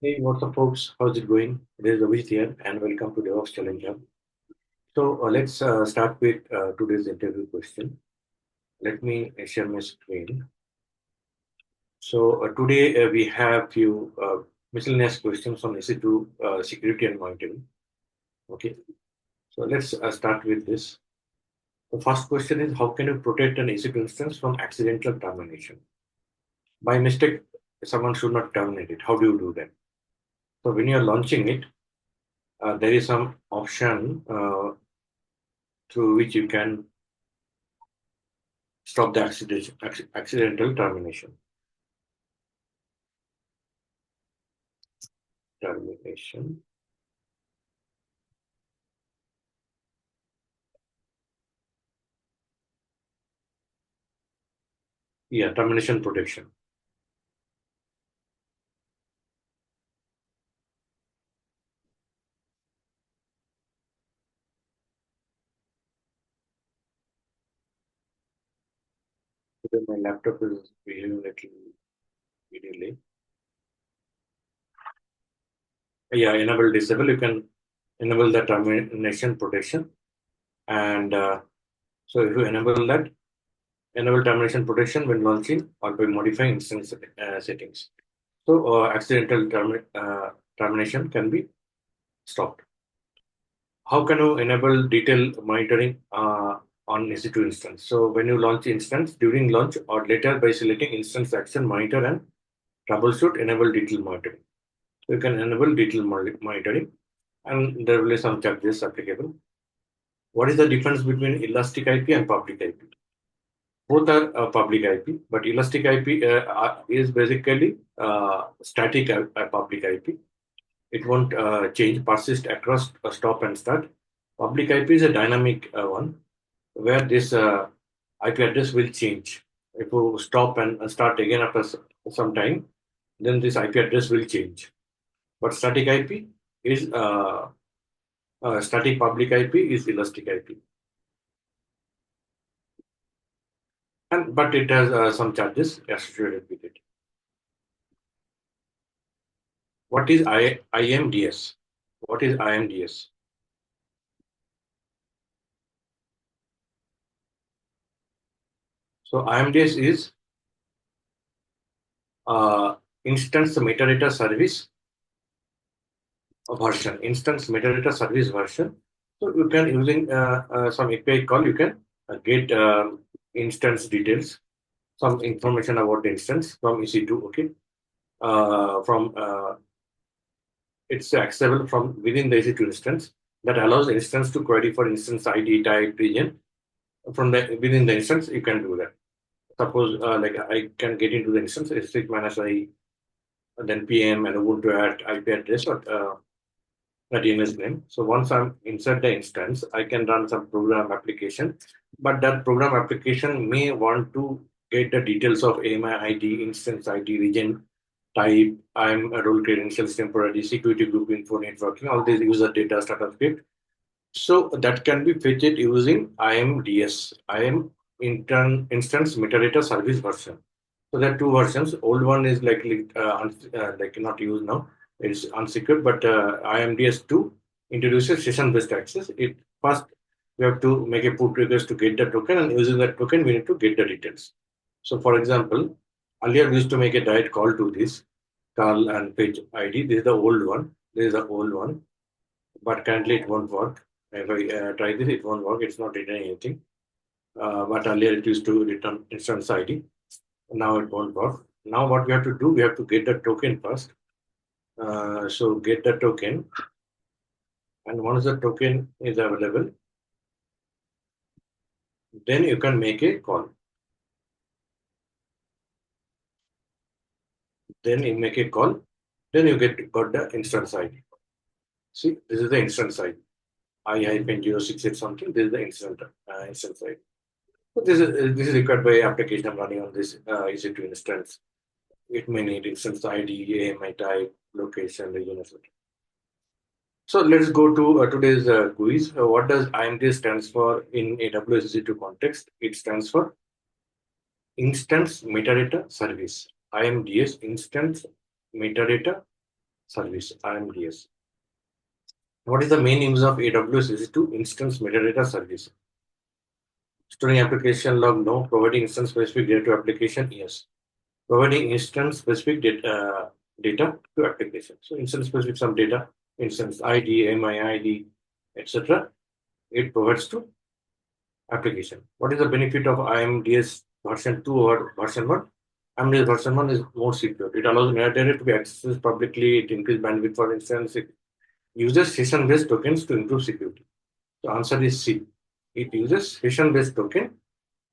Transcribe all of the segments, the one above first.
Hey, what's up, folks? How's it going? This is Abhijit here, and welcome to DevOps Challenge Hub. So, let's start with today's interview question. Let me share my screen. So, today we have few miscellaneous questions on EC2 security and monitoring. Okay, so let's start with this. The first question is, how can you protect an EC2 instance from accidental termination? By mistake, someone should not terminate it. How do you do that? So, when you are launching it, there is some option through which you can stop the accidental termination. Termination. Yeah, termination protection. Because my laptop is behaving a little weirdly. Yeah, enable disable. You can enable the termination protection. And so if you enable that, enable termination protection when launching or by modifying instance settings. So accidental termination can be stopped. How can you enable detailed monitoring on EC2 instance? So when you launch instance, during launch or later by selecting instance action, monitor and troubleshoot, enable detailed monitoring. So you can enable detailed monitoring and there will be some charges applicable. What is the difference between elastic IP and public IP? Both are public IP, but elastic IP is basically static public IP. It won't change, persist across stop and start. Public IP is a dynamic one where this IP address will change. If you stop and start again after some time, then this IP address will change. But static IP is static public IP is elastic IP, and but it has some charges associated with it. What is IMDS? What is IMDS? So IMDS is uh, instance metadata service version, instance metadata service version. So you can using some API call, you can get instance details, some information about the instance from EC2. Okay, from it's accessible from within the EC2 instance that allows instance to query for instance ID, type, region. From the within the instance, you can do that. Suppose like I can get into the instance S3 minus I, and then PM and Ubuntu at IP address or a DNS name. So once I'm inside the instance, I can run some program application, but that program application may want to get the details of AMI ID, instance ID, region type, I'm a role credentials, temporary security group info, networking, all these user data startup script. So that can be fetched using IMDS, IM instance metadata service version. So there are two versions. Old one is like not used now. It's unsecured, but IMDS2 introduces session-based access. It first we have to make a put request to get the token, and using that token, we need to get the details. So, for example, earlier we used to make a direct call to this call and page ID. This is the old one. This is the old one, but currently it won't work. If I try this, it won't work. It's not returning anything. But earlier it used to return instance ID. Now it won't work. Now what we have to do, we have to get the token first. So get the token, and once the token is available, then you can make a call. Then you make a call, then you got the instance ID. See, this is the instance ID. I-068 something. This is the instance ID. So this is required by application running on this EC2 instance. It may need instance ID, AMI type, location, region, etc. So let's go to today's quiz. What does IMD stands for in AWS EC2 context? It stands for Instance Metadata Service. IMDS Instance Metadata service, IMDS. What is the main use of AWS EC2 instance metadata service? Storing application log, no. Providing instance specific data to application, yes. Providing instance specific data to application. So instance specific some data, instance ID, MIID, etc. It provides to application. What is the benefit of IMDS version 2 or version 1? IMDS version 1 is more secure. It allows metadata to be accessed publicly. It increases bandwidth, for instance. It uses session-based tokens to improve security. The answer is C. It uses session-based token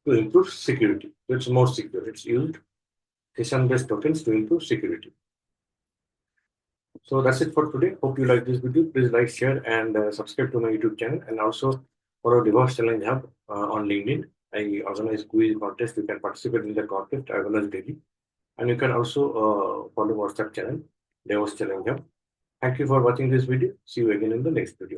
to improve security. So it's more secure. It's used session-based tokens to improve security. So that's it for today. Hope you like this video. Please like, share, and subscribe to my YouTube channel. And also follow Devops Challenge Hub on LinkedIn. I organize quiz contest. You can participate in the contest. I organize daily. And you can also follow WhatsApp channel, Devops Challenge Hub. Thank you for watching this video. See you again in the next video.